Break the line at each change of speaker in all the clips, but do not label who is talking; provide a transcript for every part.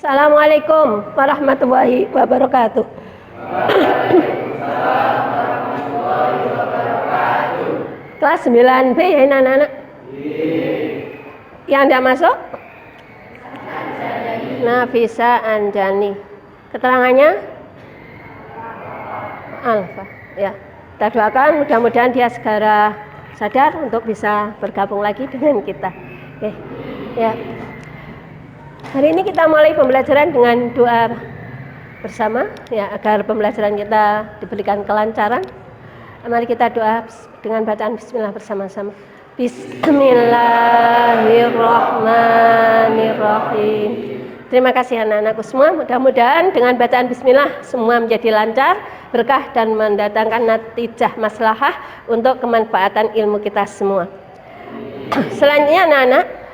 Assalamualaikum warahmatullahi wabarakatuh. Kelas 9B ya ini anak-anak. Yang tidak masuk? Nafisa Anjani. Keterangannya? Alfa. Ya, kita doakan mudah-mudahan dia segera sadar untuk bisa bergabung lagi dengan kita. Oke. Ya. Hari ini kita mulai pembelajaran dengan doa bersama ya, agar pembelajaran kita diberikan kelancaran. Mari kita doa dengan bacaan bismillah bersama-sama. Bismillahirrahmanirrahim. Terima kasih anak-anakku semua. Mudah-mudahan dengan bacaan bismillah semua menjadi lancar, berkah dan mendatangkan natijah maslahah untuk kemanfaatan ilmu kita semua. Selanjutnya anak-anak,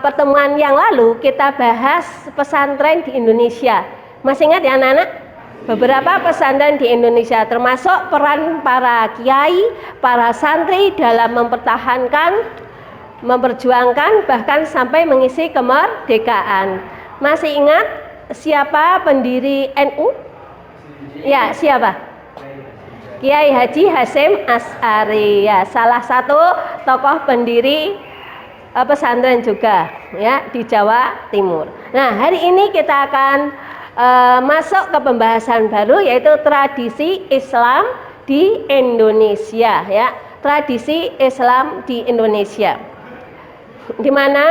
pertemuan yang lalu kita bahas pesantren di Indonesia. Masih ingat ya anak-anak? Beberapa pesantren di Indonesia, termasuk peran para kiai, para santri dalam mempertahankan, memperjuangkan, bahkan sampai mengisi kemerdekaan. Masih ingat siapa pendiri NU? Ya, siapa? Kiai Haji Hasyim Asy'ari, ya, salah satu tokoh pendiri pesantren juga ya di Jawa Timur. Nah, hari ini kita akan masuk ke pembahasan baru, yaitu tradisi Islam di Indonesia ya. Tradisi Islam di Indonesia, di mana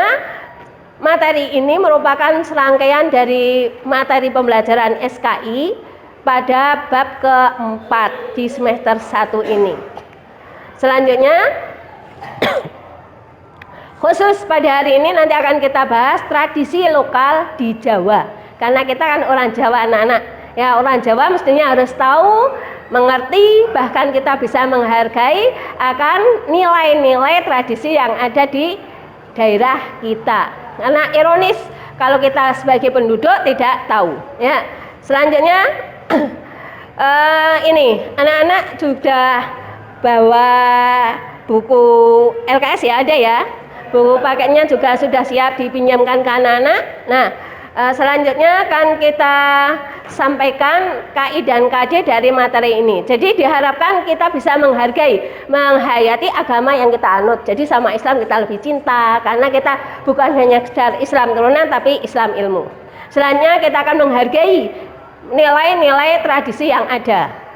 materi ini merupakan serangkaian dari materi pembelajaran SKI pada bab keempat di semester 1 ini. Selanjutnya khusus pada hari ini nanti akan kita bahas tradisi lokal di Jawa. Karena kita kan orang Jawa anak-anak. Ya, orang Jawa mestinya harus tahu, mengerti, bahkan kita bisa menghargai akan nilai-nilai tradisi yang ada di daerah kita. Karena ironis kalau kita sebagai penduduk tidak tahu. Ya. Selanjutnya ini anak-anak sudah bawa buku LKS ya, ada ya. Buku paketnya juga sudah siap dipinjamkan ke anak-anak. Nah, selanjutnya akan kita sampaikan KI dan KD dari materi ini. Jadi diharapkan kita bisa menghargai, menghayati agama yang kita anut. Jadi sama Islam kita lebih cinta, karena kita bukan hanya sekedar Islam turunan, tapi Islam ilmu. Selanjutnya kita akan menghargai nilai-nilai tradisi yang ada.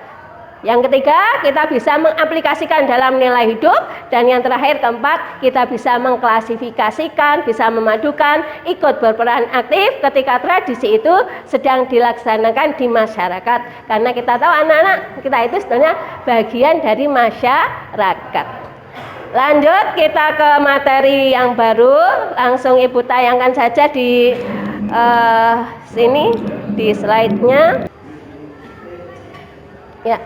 Yang ketiga, kita bisa mengaplikasikan dalam nilai hidup. Dan yang terakhir, keempat, kita bisa mengklasifikasikan, bisa memadukan, ikut berperan aktif ketika tradisi itu sedang dilaksanakan di masyarakat. Karena kita tahu anak-anak kita itu sebenarnya bagian dari masyarakat. Lanjut kita ke materi yang baru. Langsung Ibu tayangkan saja di sini, di slide-nya. Ya.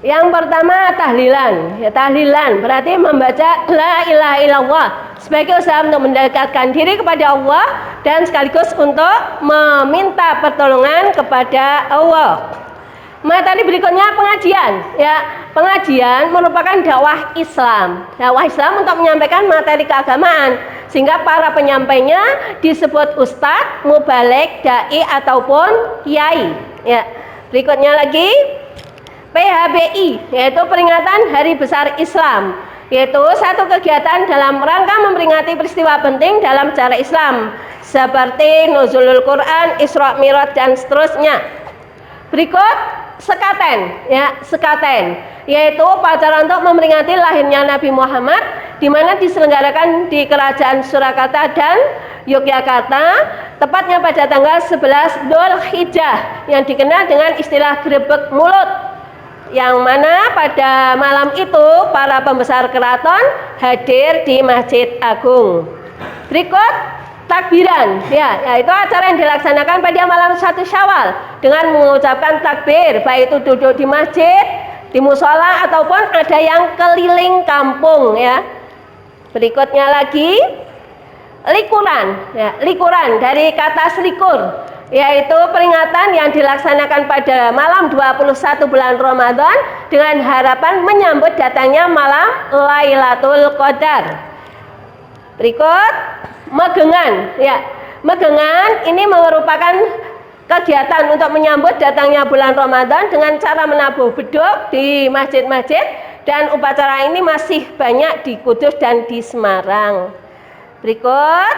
Yang pertama tahlilan. Ya, tahlilan berarti membaca la ilaha illallah sebagai usaha untuk mendekatkan diri kepada Allah dan sekaligus untuk meminta pertolongan kepada Allah. Materi berikutnya pengajian. Ya, pengajian merupakan dakwah Islam. Dakwah Islam untuk menyampaikan materi keagamaan, sehingga para penyampainya disebut ustadz, mubaligh, dai ataupun kiai. Ya. Berikutnya lagi PHBI, yaitu peringatan Hari Besar Islam, yaitu satu kegiatan dalam rangka memperingati peristiwa penting dalam sejarah Islam seperti nuzulul Quran, Isra Mi'raj dan seterusnya. Berikut sekaten, ya, sekaten, yaitu upacara untuk memperingati lahirnya Nabi Muhammad, di mana diselenggarakan di Kerajaan Surakarta dan Yogyakarta, tepatnya pada tanggal 11 Dzulhijjah, yang dikenal dengan istilah grebek mulut, yang mana pada malam itu para pembesar keraton hadir di Masjid Agung. Berikut takbiran, ya, yaitu acara yang dilaksanakan pada malam 1 Syawal dengan mengucapkan takbir, baik itu duduk di masjid, di musola ataupun ada yang keliling kampung ya. Berikutnya lagi likuran, ya, likuran dari kata selikur, yaitu peringatan yang dilaksanakan pada malam 21 bulan Ramadan dengan harapan menyambut datangnya malam Lailatul Qadar. Berikut magengan, ya. Megengan ini merupakan kegiatan untuk menyambut datangnya bulan Ramadan dengan cara menabuh beduk di masjid-masjid, dan upacara ini masih banyak di Kudus dan di Semarang. Berikut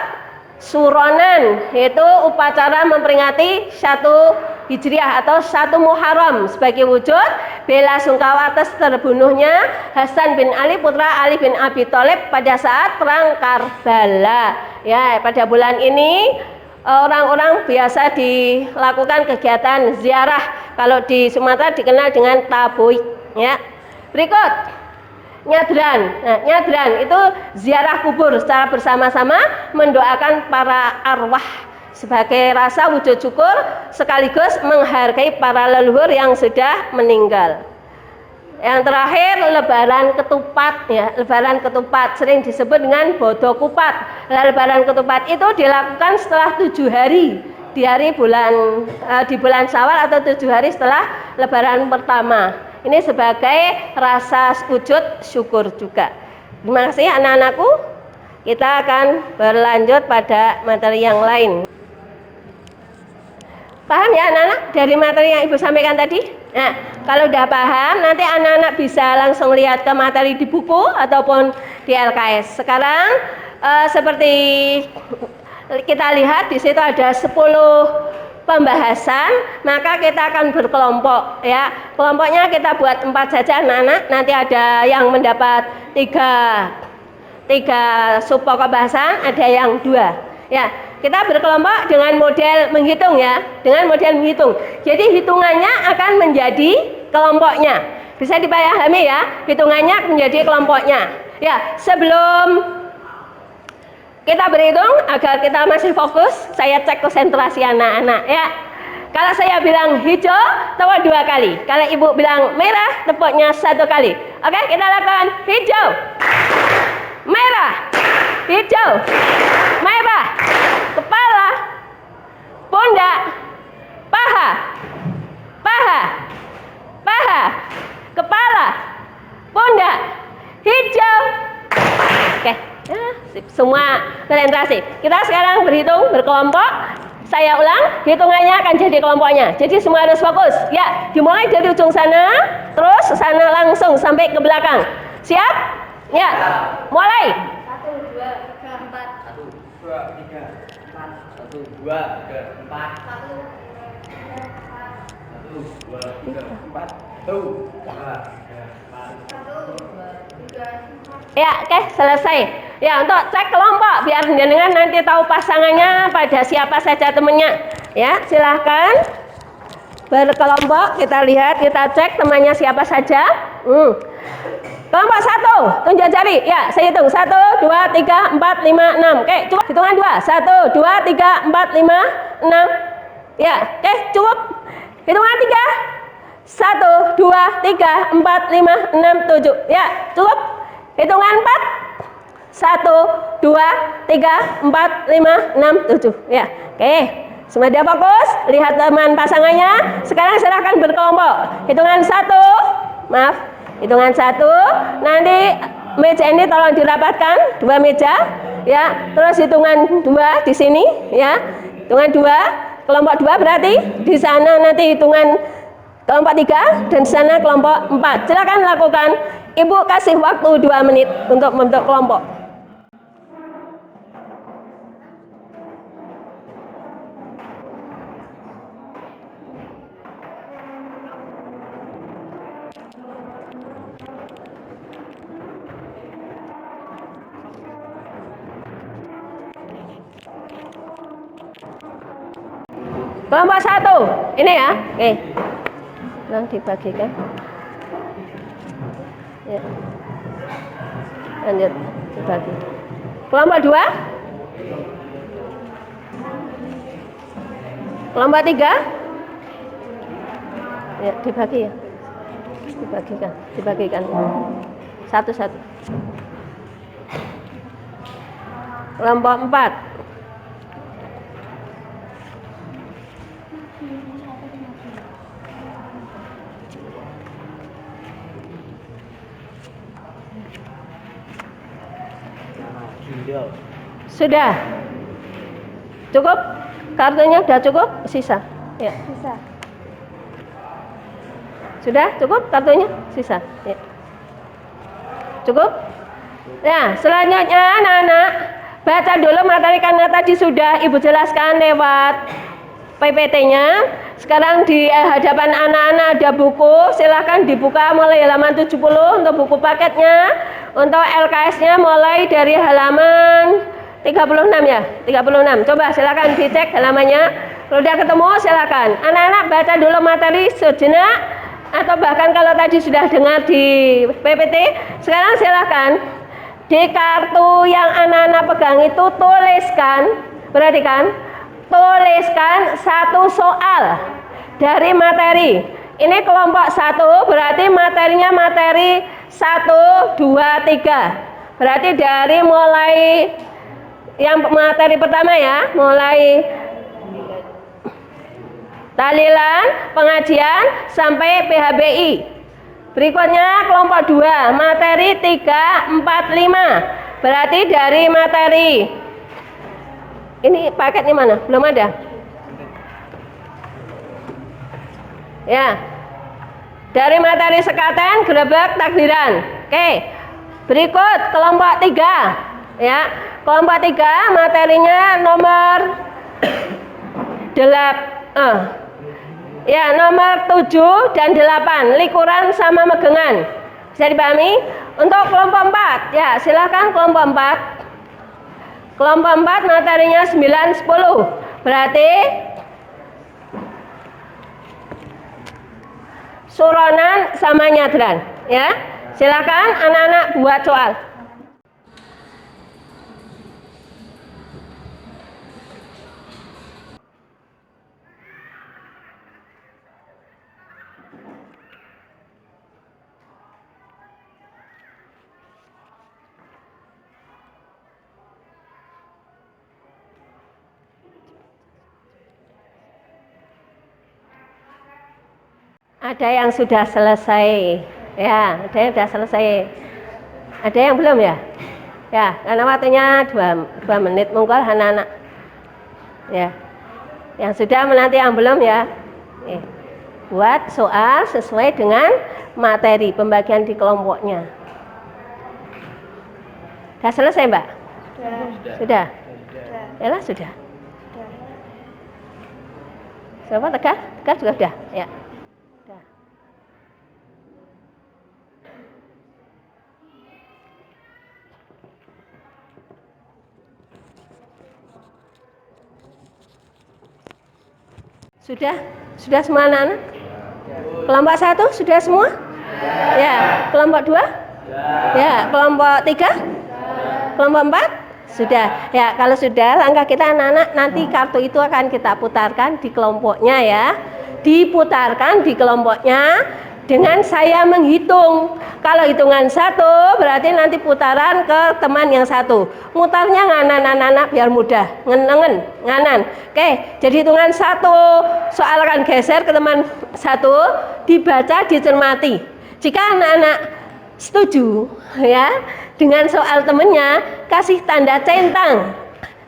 Suronan, yaitu upacara memperingati 1 Hijriah atau 1 Muharram sebagai wujud bela sungkawa atas terbunuhnya Hasan bin Ali putra Ali bin Abi Thalib pada saat perang Karbala. Ya, pada bulan ini orang-orang biasa dilakukan kegiatan ziarah. Kalau di Sumatera dikenal dengan tabuik. Ya. Berikut nyadran. Nah, nyadran itu ziarah kubur secara bersama-sama mendoakan para arwah sebagai rasa wujud syukur sekaligus menghargai para leluhur yang sudah meninggal. Yang terakhir lebaran ketupat, ya, lebaran ketupat sering disebut dengan bodo kupat. Lebaran ketupat itu dilakukan setelah 7 hari di bulan Syawal atau 7 hari setelah lebaran pertama. Ini sebagai rasa wujud syukur juga. Terima kasih anak-anakku. Kita akan berlanjut pada materi yang lain. Paham ya anak-anak dari materi yang Ibu sampaikan tadi? Nah, kalau udah paham, nanti anak-anak bisa langsung lihat ke materi di buku ataupun di LKS. Sekarang seperti kita lihat di situ ada 10 pembahasan, maka kita akan berkelompok ya. Kelompoknya kita buat 4 saja anak-anak. Nanti ada yang mendapat 3 subpokok bahasan, ada yang 2. Ya, kita berkelompok dengan model menghitung ya, dengan model menghitung. Jadi hitungannya akan menjadi kelompoknya. Bisa dipahami ya, hitungannya menjadi kelompoknya. Ya, sebelum kita berhitung agar kita masih fokus, saya cek konsentrasi anak-anak ya. Kalau saya bilang hijau, tawa 2 kali. Kalau Ibu bilang merah, tepuknya 1 kali. Oke, kita lakukan hijau, merah, hijau, merah, kepala, pundak, paha, paha, paha, kepala, pundak, hijau. Oke, semua konsentrasi. Kita sekarang berhitung berkelompok. Saya ulang, hitungannya akan jadi kelompoknya. Jadi semua harus fokus. Ya, dimulai dari ujung sana, terus sana langsung sampai ke belakang. Siap? Ya, mulai.
1, 2, 3, 4. 1, 2, 3, 4. 1, 2, 3, 4. 1, 2, 3, 4. 1, 2, 3, 4.
Ya, oke, selesai. Ya, untuk cek kelompok biar jenengan nanti tahu pasangannya pada siapa saja temennya. Ya, silahkan berkelompok. Kita lihat, kita cek temannya siapa saja. Kelompok 1, tunjuk jari. Ya, saya hitung. 1, 2, 3, 4, 5, 6. Oke, cukup. Hitungan 2. 1, 2, 3, 4, 5, 6. Ya, oke, cukup. Hitungan 3. 1, 2, 3, 4, 5, 6, 7. Ya, cukup. Hitungan 4. 1, 2, 3, 4, 5, 6, 7. Ya, oke. Semua dia fokus. Lihat teman pasangannya. Sekarang silahkan berkelompok. Hitungan 1. Maaf. Hitungan 1. Nanti meja ini tolong dirapatkan. 2 meja. Ya. Terus hitungan 2 di sini. Ya. Hitungan 2. Kelompok 2 berarti di sana nanti hitungan kelompok 3 dan di sana kelompok 4. Silakan lakukan. Ibu kasih waktu 2 menit untuk membentuk kelompok. Kelompok 1. Ini ya. Oke. Nah, dibagikan. Ya. Lanjut dibagi. Kelompok 2. Kelompok 3. Ya, dibagi ya. Dibagikan. Satu-satu. Kelompok 4. Sudah. Cukup? Kartunya udah cukup? Sisa? Ya.
Bisa.
Sudah cukup kartunya? Sisa? Ya. Cukup? Ya, selanjutnya anak-anak baca dulu materi karena tadi sudah Ibu jelaskan lewat PPT-nya. Sekarang di hadapan anak-anak ada buku, silahkan dibuka mulai halaman 70 untuk buku paketnya. Untuk LKS-nya mulai dari halaman 36 ya, 36. Coba silahkan dicek halamannya. Kalau udah ketemu silahkan. Anak-anak baca dulu materi sejenak. Atau bahkan kalau tadi sudah dengar di PPT, sekarang silahkan di kartu yang anak-anak pegang itu tuliskan, perhatikan, tuliskan satu soal dari materi. Ini kelompok 1, berarti materinya materi 1, 2, 3. Berarti dari mulai yang materi pertama ya, mulai tahlilan, pengajian sampai PHBI. Berikutnya kelompok 2, materi 3, 4, 5. Berarti dari materi ini paketnya mana? Belum ada. Ya. Dari materi sekaten, grebek, takbiran. Oke. Berikut kelompok 3. Ya. Kelompok 3 materinya nomor 8. Ya, nomor 7 dan 8, likuran sama megengan. Bisa dipahami? Untuk kelompok 4, ya silahkan kelompok 4. Kelompok 4 materinya 9, 10. Berarti suronan sama nyadran. Ya, silahkan anak-anak buat soal. Ada yang sudah selesai, ya, ada yang sudah selesai. Ada yang belum ya? Ya, karena waktunya 2 menit, monggo anak-anak. Ya, yang sudah menanti yang belum ya. Buat soal sesuai dengan materi pembagian di kelompoknya. Sudah selesai, Mbak? Sudah. Yalah sudah. Siapa Tegar? Tegar juga sudah. Ya. Sudah semua anak-anak? Kelompok 1 sudah semua? Ya, kelompok 2? Ya, kelompok 3? Kelompok 4? Sudah. Ya, kalau sudah langkah kita anak-anak nanti kartu itu akan kita putarkan di kelompoknya ya. Diputarkan di kelompoknya dengan saya menghitung. Kalau hitungan 1 berarti nanti putaran ke teman yang 1. Mutarnya nganan anak-anak biar mudah. Nganan. Oke, jadi hitungan 1 soal akan geser ke teman 1, dibaca, dicermati. Jika anak-anak setuju ya dengan soal temennya, kasih tanda centang.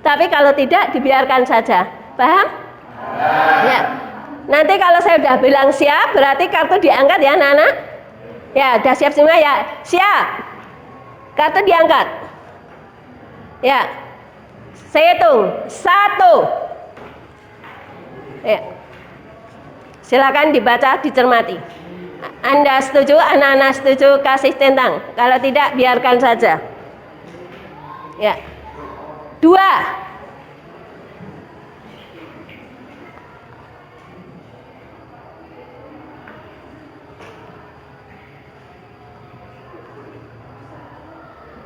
Tapi kalau tidak dibiarkan saja. Paham? Ya. Nanti kalau saya udah bilang siap, berarti kartu diangkat ya anak-anak. Ya, udah siap semua ya? Siap. Kartu diangkat. Ya. Saya hitung. 1. Ya. Silakan dibaca, dicermati. Anda setuju, anak-anak setuju, kasih centang. Kalau tidak, biarkan saja. Ya. 2.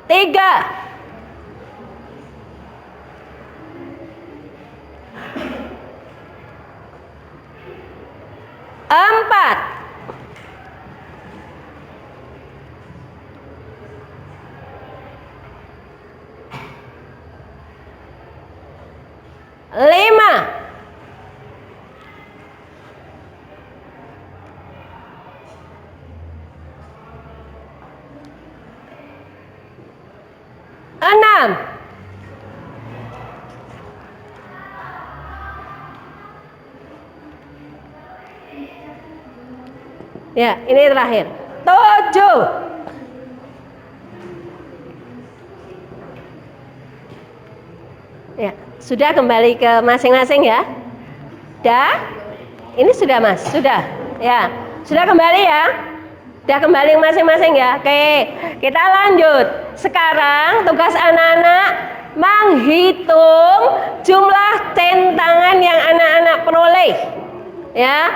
3. 4. 5. 6. Ya, ini terakhir. 7. Ya, sudah kembali ke masing-masing ya. Dah? Ini sudah Mas, sudah. Ya, sudah kembali ya. Sudah kembali masing-masing ya. Oke, kita lanjut. Sekarang tugas anak-anak menghitung jumlah centangan yang anak-anak peroleh. Ya,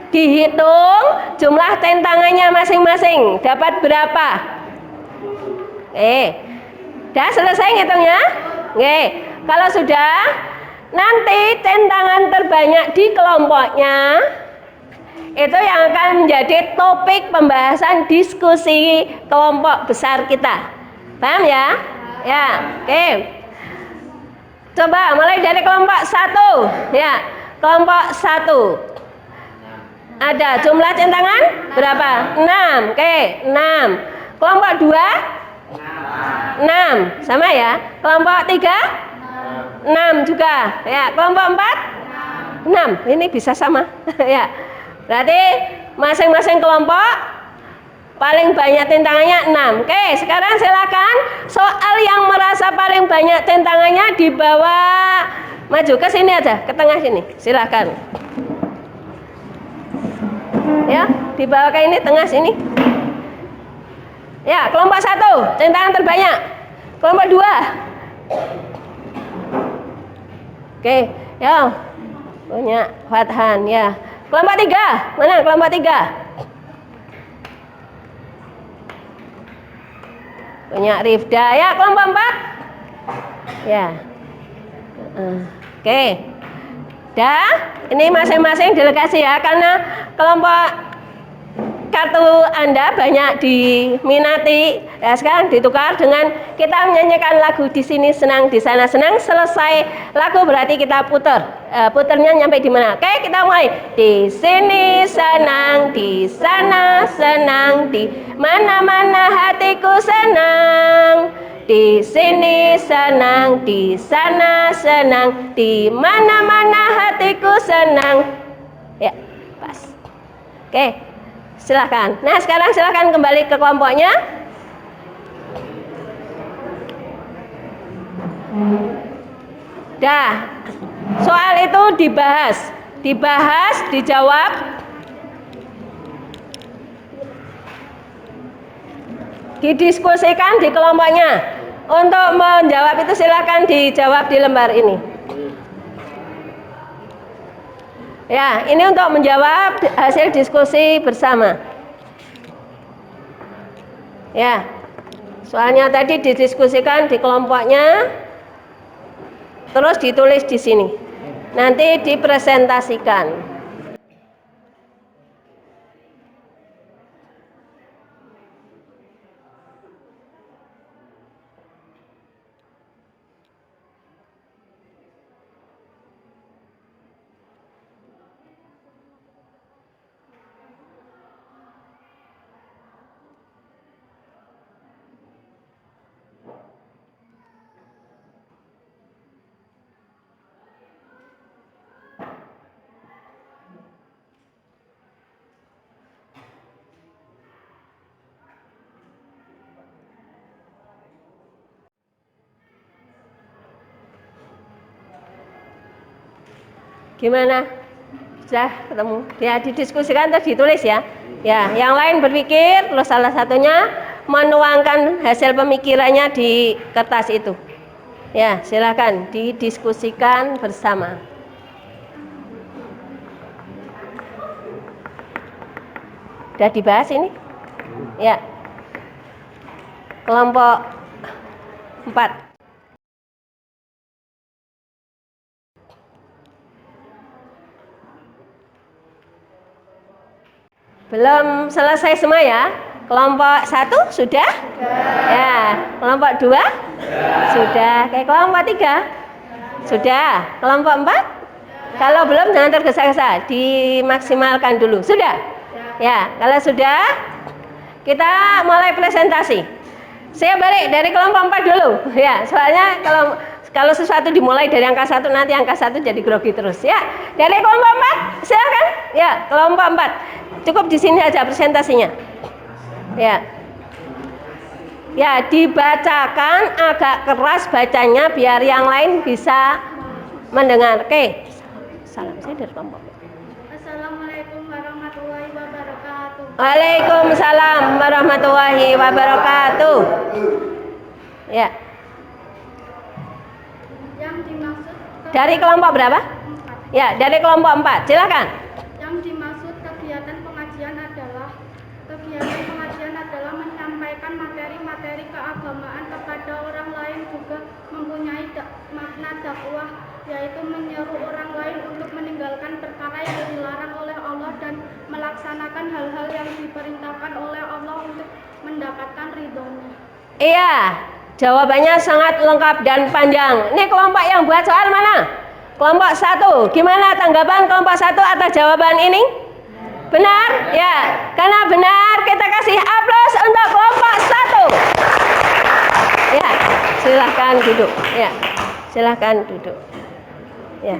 dihitung jumlah centangannya masing-masing. Dapat berapa? Sudah selesai ngitungnya? Oke, kalau sudah, nanti centangan terbanyak di kelompoknya itu yang akan menjadi topik pembahasan diskusi kelompok besar kita. Paham ya? Ya, oke. Coba mulai dari kelompok 1. Ya, kelompok 1. Ada jumlah centangan berapa? 6. Oke, 6. Kelompok 2? 6. Sama ya? Kelompok 3? 6 juga. Ya, kelompok 4? 6. Ini bisa sama. Ya. Berarti masing-masing kelompok paling banyak centangannya 6. Oke, sekarang silakan soal yang merasa paling banyak centangannya dibawa maju ke sini aja, ke tengah sini. Silakan. Ya, dibawa ke ini tengah sini. Ya, kelompok 1 centangan terbanyak. Kelompok 2. Oke, ya. Punya Fathan ya. Kelompok 3, mana kelompok 3? Punya Rifda ya. Kelompok 4? Ya. Oke. Dah, ini masing-masing delegasi ya, karena kelompok kartu Anda banyak diminati. Ya, sekarang ditukar dengan kita menyanyikan lagu di sini senang, di sana senang. Selesai lagu berarti kita putar. Putarnya nyampe di mana? Oke, kita mulai. Di sini senang, di sana senang, di mana-mana hatiku senang. Di sini senang, di sana senang, di mana-mana hatiku senang. Ya, pas. Oke, silakan. Nah, sekarang silakan kembali ke kelompoknya. Dah, soal itu dibahas, dijawab. Didiskusikan di kelompoknya. Untuk menjawab itu silakan dijawab di lembar ini. Ya, ini untuk menjawab hasil diskusi bersama. Ya, soalnya tadi didiskusikan di kelompoknya, terus ditulis di sini. Nanti dipresentasikan. Gimana? Sudah ketemu? Ya, didiskusikan terus ditulis ya. Ya, yang lain berpikir, terus salah satunya menuangkan hasil pemikirannya di kertas itu. Ya, silakan didiskusikan bersama. Sudah dibahas ini? Ya. Kelompok 4. Belum selesai semua ya. Kelompok 1 sudah? Ya. Kelompok 2? Sudah. Kayak kelompok 3? Sudah. Kelompok 4? Kalau belum jangan tergesa-gesa, dimaksimalkan dulu. Sudah? Ya. Kalau sudah, kita mulai presentasi. Saya balik dari kelompok 4 dulu. Ya, soalnya kalau sesuatu dimulai dari angka 1, nanti angka 1 jadi grogi terus ya. Dari kelompok 4, silakan. Ya, kelompok 4. Cukup di sini aja presentasinya. Ya. Ya, dibacakan agak keras bacanya biar yang lain bisa mendengar. Oke. Salam saya dari kelompok.
Assalamualaikum warahmatullahi wabarakatuh.
Waalaikumsalam warahmatullahi wabarakatuh. Ya.
Yang dimaksud
Dari kelompok berapa? Ya, dari kelompok 4. Silakan.
Yang dimaksud kegiatan pengajian adalah menyampaikan materi-materi keagamaan kepada orang lain, juga mempunyai makna dakwah, yaitu menyeru orang lain untuk meninggalkan perkara yang dilarang oleh Allah dan melaksanakan hal-hal yang diperintahkan oleh Allah untuk mendapatkan ridhonya.
Iya, jawabannya sangat lengkap dan panjang. Ini kelompok yang buat soal mana? Kelompok 1. Gimana tanggapan kelompok 1 atas jawaban ini? Benar? Ya, karena benar kita kasih aplaus untuk kelompok 1. Ya, silahkan duduk. Ya, silahkan duduk. Ya.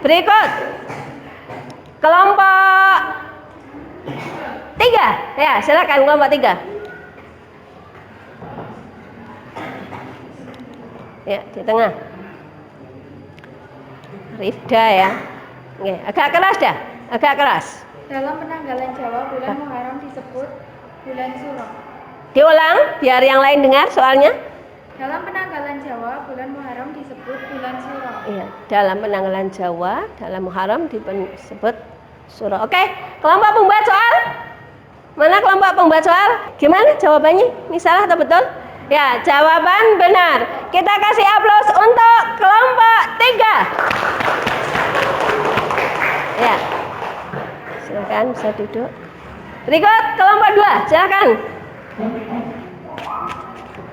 Berikut kelompok 3. Ya, silahkan kelompok 3. Ya, di tengah. Rifda ya. Oke, agak keras dah. Agak keras.
Dalam penanggalan Jawa, bulan Muharram disebut bulan Suro.
Diulang biar yang lain dengar soalnya.
Dalam penanggalan Jawa, bulan Muharram disebut bulan Suro.
Iya, dalam penanggalan Jawa, dalam Muharram disebut Suro. Oke, kelompok pembuat soal. Mana kelompok pembuat soal? Gimana jawabannya? Ini salah atau betul? Ya, jawaban benar. Kita kasih aplaus untuk kelompok 3. Ya. Silakan bisa duduk. Berikut kelompok 2, silakan.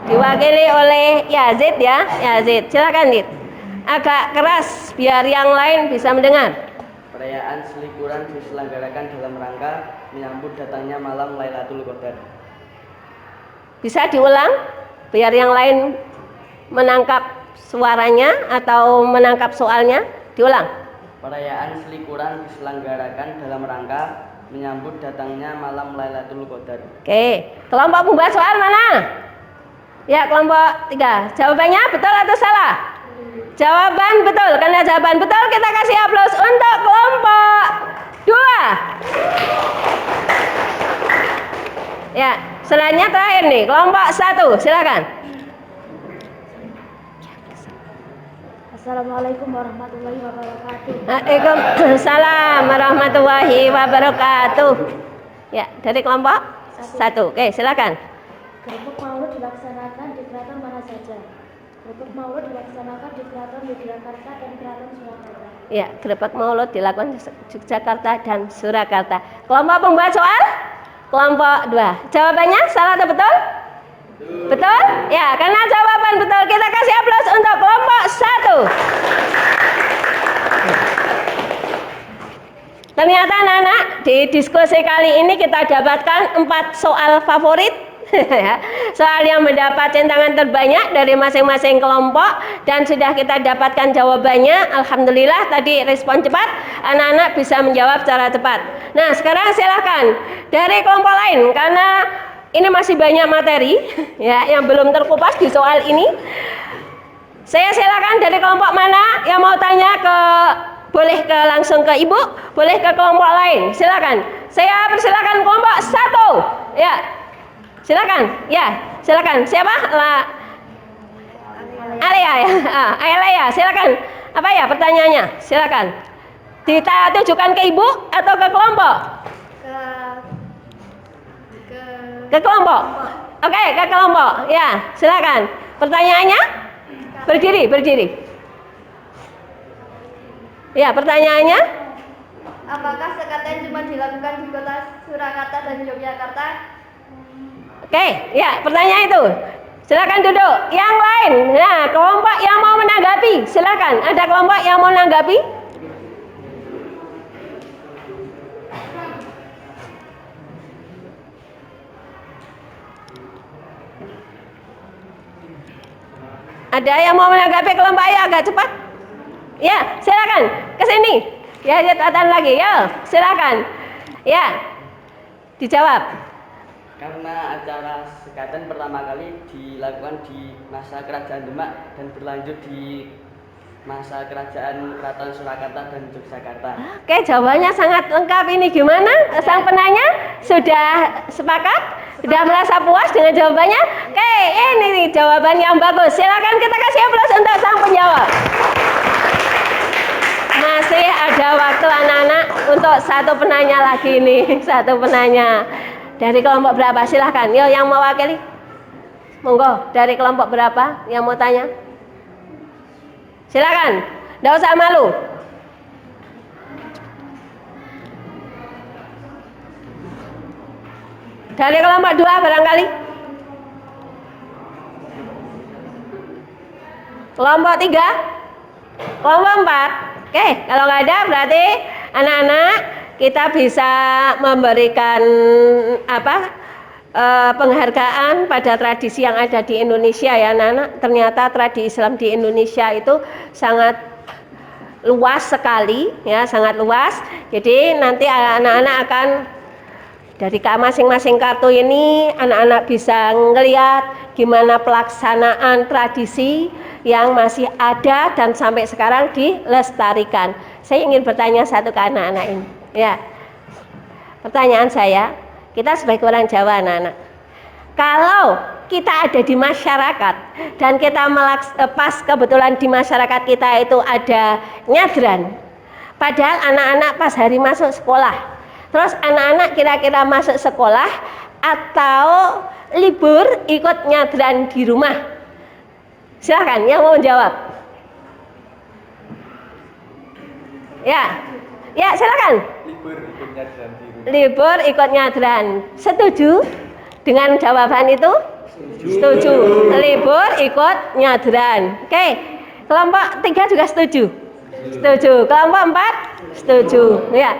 Diwakili oleh Yazid ya, Yazid. Silakan, Yazid. Agak keras biar yang lain bisa mendengar.
Perayaan selikuran diselenggarakan dalam rangka menyambut datangnya malam Lailatul Qadar.
Bisa diulang biar yang lain menangkap suaranya atau menangkap soalnya. Diulang.
Perayaan selikuran diselenggarakan dalam rangka menyambut datangnya malam Lailatul Qadar.
Oke, kelompok pembuat soal mana? Ya, kelompok 3. Jawabannya betul atau salah? Jawaban betul. Karena jawaban betul kita kasih aplaus untuk kelompok 2. Ya, selanjutnya terakhir nih, kelompok 1. Silakan.
Assalamualaikum warahmatullahi wabarakatuh.
Waalaikumsalam warahmatullahi wabarakatuh. Ya, dari kelompok 1. Oke, silakan.
Gerebek Maulud dilaksanakan di keraton mana saja? Gerebek Maulud dilaksanakan di keraton Yogyakarta dan keraton Surakarta.
Ya, gerebek Maulud dilakukan di Yogyakarta dan Surakarta. Kelompok pembuat soal? Kelompok 2. Jawabannya salah atau betul? Betul? Ya, karena jawaban betul kita kasih aplaus untuk kelompok 1. Ternyata anak-anak di diskusi kali ini kita dapatkan 4 soal favorit. Soal yang mendapat centangan terbanyak dari masing-masing kelompok dan sudah kita dapatkan jawabannya. Alhamdulillah tadi respon cepat, anak-anak bisa menjawab secara cepat. Nah, sekarang silakan dari kelompok lain karena ini masih banyak materi ya yang belum terkupas di soal ini. Saya silakan dari kelompok mana yang mau tanya boleh langsung ke Ibu, boleh ke kelompok lain. Silakan. Saya persilakan kelompok 1. Ya. Silakan. Ya, silakan. Siapa? Alia ya. Alia, silakan. Apa ya pertanyaannya? Silakan. Ditujukan ke Ibu atau ke kelompok? Ke kelompok. Oke, ke kelompok. Ya, silakan. Pertanyaannya? Berdiri. Ya, pertanyaannya?
Apakah sekatan cuma dilakukan di kota Surakarta dan Yogyakarta?
Oke, ya, pertanyaan itu. Silakan duduk. Yang lain. Nah, kelompok yang mau menanggapi, silakan. Ada kelompok yang mau menanggapi? Ada yang mau menanggapi kelompok ayo agak cepat? Ya, silakan ke sini. Ya, datang lagi. Ya, silakan. Ya, dijawab.
Karena acara sekatan pertama kali dilakukan di masa kerajaan Demak dan berlanjut di masa kerajaan Keraton Surakarta dan Yogyakarta.
Oke, jawabannya sangat lengkap ini. Gimana? Sang penanya sudah sepakat? Sudah merasa puas dengan jawabannya? Oke, ini nih jawaban yang bagus. Silakan kita kasih aplaus untuk sang penjawab. Masih ada waktu anak-anak untuk satu penanya lagi nih. Satu penanya. Dari kelompok berapa? Silahkan. Yo, yang mewakili. Monggo, dari kelompok berapa yang mau tanya? Silakan. Nggak usah malu. Dari kelompok 2 barangkali. Kelompok 3. Kelompok 4. Oke, kalau nggak ada berarti anak-anak kita bisa memberikan penghargaan pada tradisi yang ada di Indonesia ya anak-anak. Ternyata tradisi Islam di Indonesia itu sangat luas sekali ya, sangat luas. Jadi nanti anak-anak akan dari masing-masing kartu ini anak-anak bisa ngelihat gimana pelaksanaan tradisi yang masih ada dan sampai sekarang dilestarikan. Saya ingin bertanya satu ke anak-anak ini. Ya, pertanyaan saya, kita sebagai orang Jawa anak-anak, kalau kita ada di masyarakat dan kita pas kebetulan di masyarakat kita itu ada nyadran, padahal anak-anak pas hari masuk sekolah, terus anak-anak kira-kira masuk sekolah atau libur ikut nyadran di rumah? Silahkan yang mau jawab. Ya silakan.
Libur ikut nyadran di rumah.
Libur ikut nyadran. Setuju dengan jawaban itu? Setuju. Libur ikut nyadran. Oke. Kelompok 3 juga setuju. Setuju. Kelompok 4 setuju. Ya.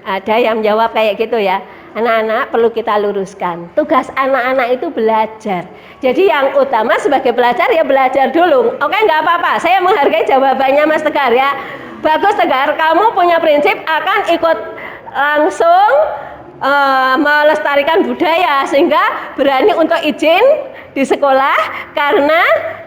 Ada yang jawab kayak gitu ya. Anak-anak perlu kita luruskan. Tugas anak-anak itu belajar. Jadi yang utama sebagai pelajar ya belajar dulu. Oke, nggak apa-apa. Saya menghargai jawabannya Mas Tegar ya. Bagus Tegar, kamu punya prinsip akan ikut langsung melestarikan budaya sehingga berani untuk izin di sekolah karena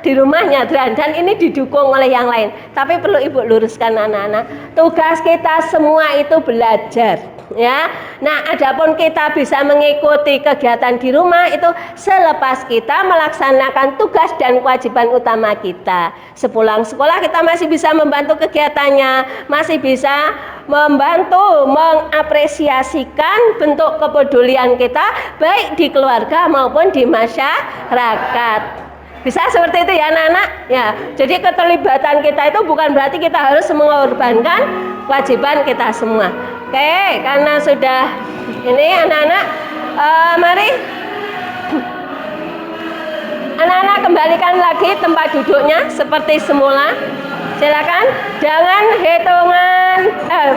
di rumah nyadran dan ini didukung oleh yang lain. Tapi perlu Ibu luruskan anak-anak, tugas kita semua itu belajar ya. Nah, adapun kita bisa mengikuti kegiatan di rumah itu selepas kita melaksanakan tugas dan kewajiban utama kita. Sepulang sekolah kita masih bisa membantu kegiatannya, masih bisa membantu mengapresiasikan bentuk kepedulian kita baik di keluarga maupun di masyarakat. Bisa seperti itu ya anak-anak ya. Jadi keterlibatan kita itu bukan berarti kita harus mengorbankan kewajiban kita semua. Oke, karena sudah ini anak-anak mari anak-anak kembalikan lagi tempat duduknya seperti semula. Silakan, jangan hitungan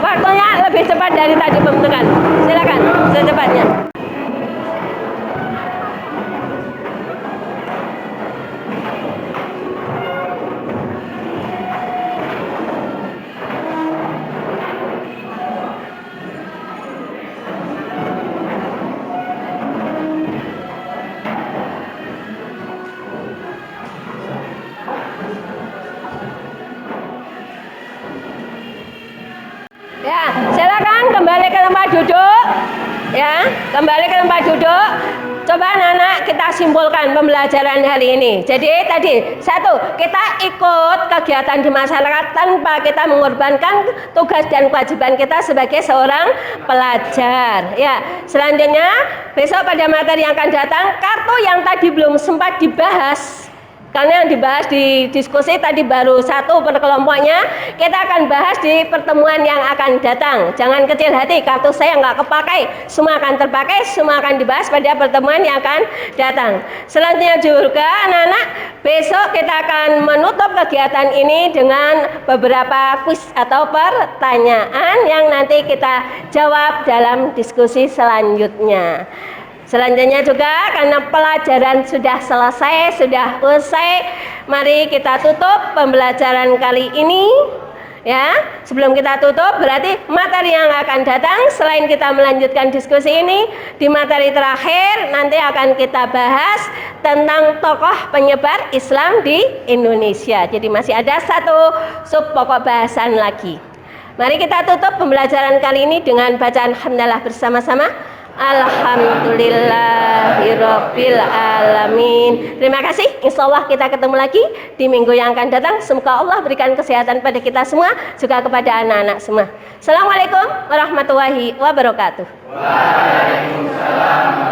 waktunya lebih cepat dari tadi pembentukan. Silakan secepatnya. Ya, silakan kembali ke tempat duduk. Ya, kembali ke tempat duduk. Coba anak-anak kita simpulkan pembelajaran hari ini. Jadi tadi satu, kita ikut kegiatan di masyarakat tanpa kita mengorbankan tugas dan kewajiban kita sebagai seorang pelajar. Ya, selanjutnya besok pada materi yang akan datang kartu yang tadi belum sempat dibahas. Karena yang dibahas di diskusi tadi baru satu per kelompoknya, kita akan bahas di pertemuan yang akan datang. Jangan kecil hati, kartu saya nggak kepakai, semua akan terpakai, semua akan dibahas pada pertemuan yang akan datang. Selanjutnya juga anak-anak, besok kita akan menutup kegiatan ini dengan beberapa kuis atau pertanyaan yang nanti kita jawab dalam diskusi selanjutnya. Selanjutnya juga karena pelajaran sudah selesai, sudah usai, mari kita tutup pembelajaran kali ini Ya, sebelum kita tutup, berarti materi yang akan datang selain kita melanjutkan diskusi ini, di materi terakhir nanti akan kita bahas tentang tokoh penyebar Islam di Indonesia. Jadi masih ada satu sub pokok bahasan lagi. Mari kita tutup pembelajaran kali ini dengan bacaan hamdalah bersama-sama. Alhamdulillahirabbil alamin. Terima kasih. Insyaallah kita ketemu lagi di minggu yang akan datang. Semoga Allah berikan kesehatan pada kita semua, juga kepada anak-anak semua. Assalamualaikum warahmatullahi wabarakatuh.
Waalaikumsalam.